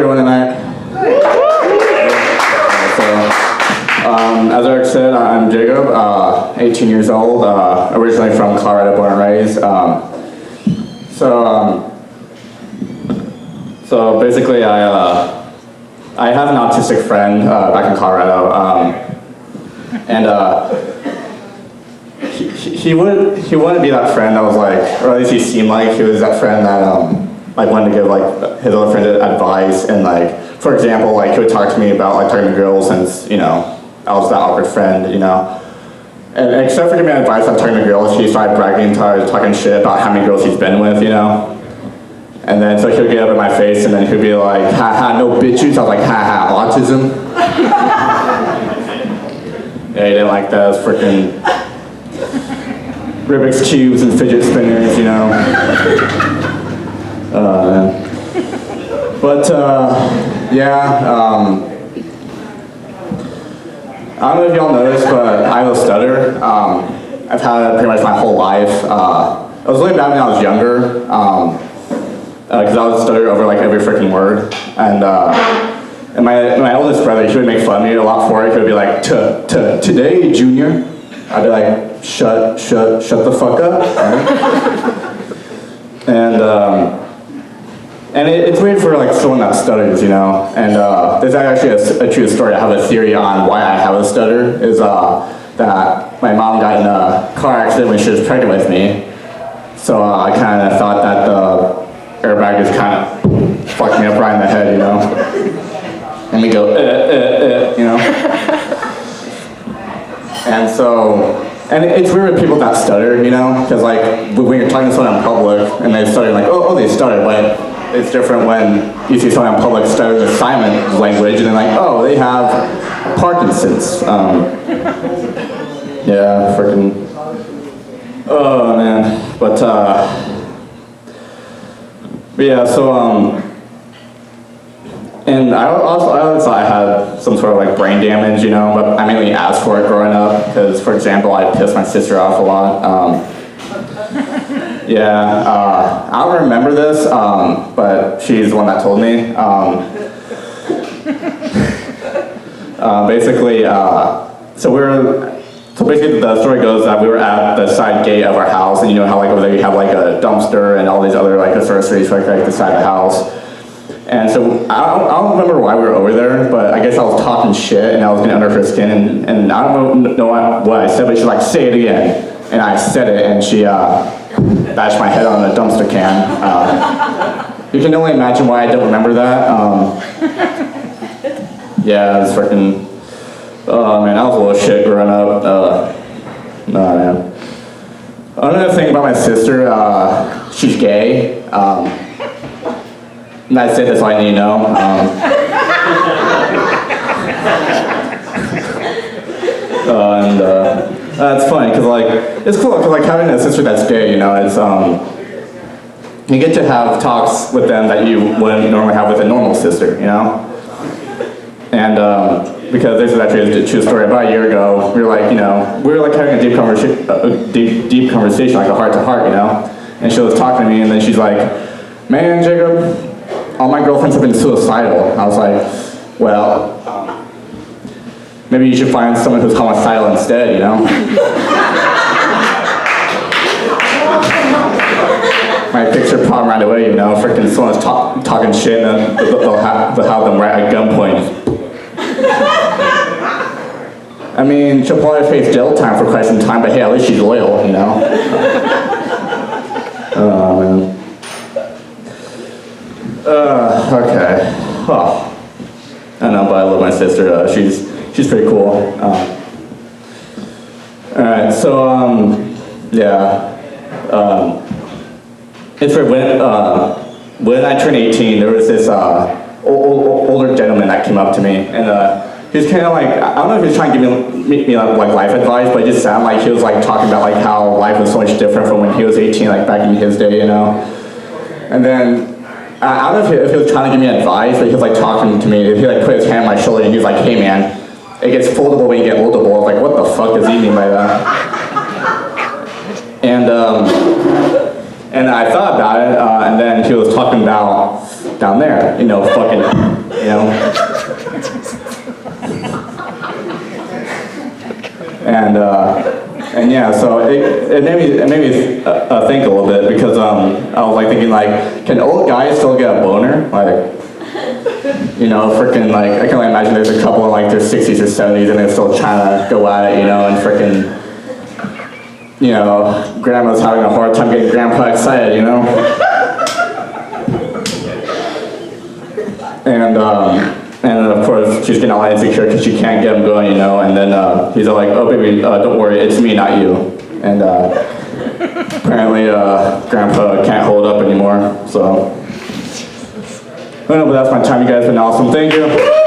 everyone tonight? As Eric said, I'm Jacob, 18 years old, originally from Colorado, born and raised. So basically, I have an autistic friend back in Colorado, and he wouldn't be that friend that was like, or at least he seemed like he was that friend that like wanted to give like his other friend advice, and like, for example, like he would talk to me about like talking to girls, since I was that awkward friend, And except for giving me advice on talking to girls, he started bragging, talking shit about how many girls he's been with, And then so he'll get up in my face, and then he'll be like, haha, no bitches. I was like, haha, autism. Yeah, he didn't like that. It was freaking Rubik's Cubes and fidget spinners, But, yeah, I don't know if y'all noticed, but I have a stutter. I've had it pretty much my whole life. It was really bad when I was younger, because I would stutter over like every freaking word. And my oldest brother, he would make fun of me a lot for it. He would be like, today, Junior. I'd be like, shut the fuck up. Right? And it's weird for like someone that stutters, And there's actually a true story. I have a theory on why I have a stutter. Is that my mom got in a car accident when she was pregnant with me. So I kind of thought that the airbag just kind of fucked me up right in the head, And we go, And so, and it's weird with people that stutter, Because like when you're talking to someone in public and they stutter, like, oh, they stutter, but it's different when you see someone in public stutter the sign language and they're like, oh, they have Parkinson's. Yeah, freaking. Oh man, but yeah. So and I always thought I had some sort of like brain damage, But I mainly asked for it growing up because, for example, I pissed my sister off a lot. Yeah, I don't remember this, but she's the one that told me. Basically, so basically the story goes that we were at the side gate of our house, and you know how like over there you have like a dumpster and all these other like accessories for like the side of the house. And so I don't remember why we were over there, but I guess I was talking shit and I was getting under her skin, and I don't know what I said, but she's like, say it again. And I said it, and she bashed my head on a dumpster can. You can only imagine why I don't remember that. Yeah, it was freaking. Oh man, I was a little shit growing up. No man. Another thing about my sister, she's gay. And that's it. That's all I need to know. That's funny because like it's cool because like having a sister that's gay, it's you get to have talks with them that you wouldn't normally have with a normal sister, And because this is actually a true story. About a year ago, we were like having a deep conversation, like a heart to heart, And she was talking to me, and then she's like, "Man, Jacob, all my girlfriends have been suicidal." I was like, "Well, maybe you should find someone who's homicidal instead, Might fix your problem right away, Freaking someone's talking shit, and then they'll have them right at gunpoint. I mean, she'll probably face jail time for quite some time, but hey, at least she's loyal, Oh, man. Okay. Oh. I don't know, but I love my sister. She's pretty cool. Alright, so, yeah. It's for when I turned 18, there was this older gentleman that came up to me, and he was kind of like, I don't know if he was trying to give me like life advice, but it just sounded like he was like talking about like how life was so much different from when he was 18, like back in his day, And then I don't know if he was trying to give me advice, but he was like talking to me. He like put his hand on my shoulder and he was like, "Hey man, it gets foldable when you get moldable." I was like, "What the fuck does he mean by that?" And I thought about it, and then he was talking about down there, you know, fucking, you know. And yeah, so it made me think a little bit, because I was like thinking, like, can old guys still get a boner? Like, you know, freaking, like, I can only imagine there's a couple in like their 60s or 70s and they're still trying to go at it, you know, and freaking, you know, grandma's having a hard time getting grandpa excited, you know? And of course, she's getting all insecure because she can't get him going, you know, and then he's all like, oh baby, don't worry, it's me, not you. And apparently grandpa can't hold up anymore, so. I don't know, but that's my time, you guys have been awesome, thank you.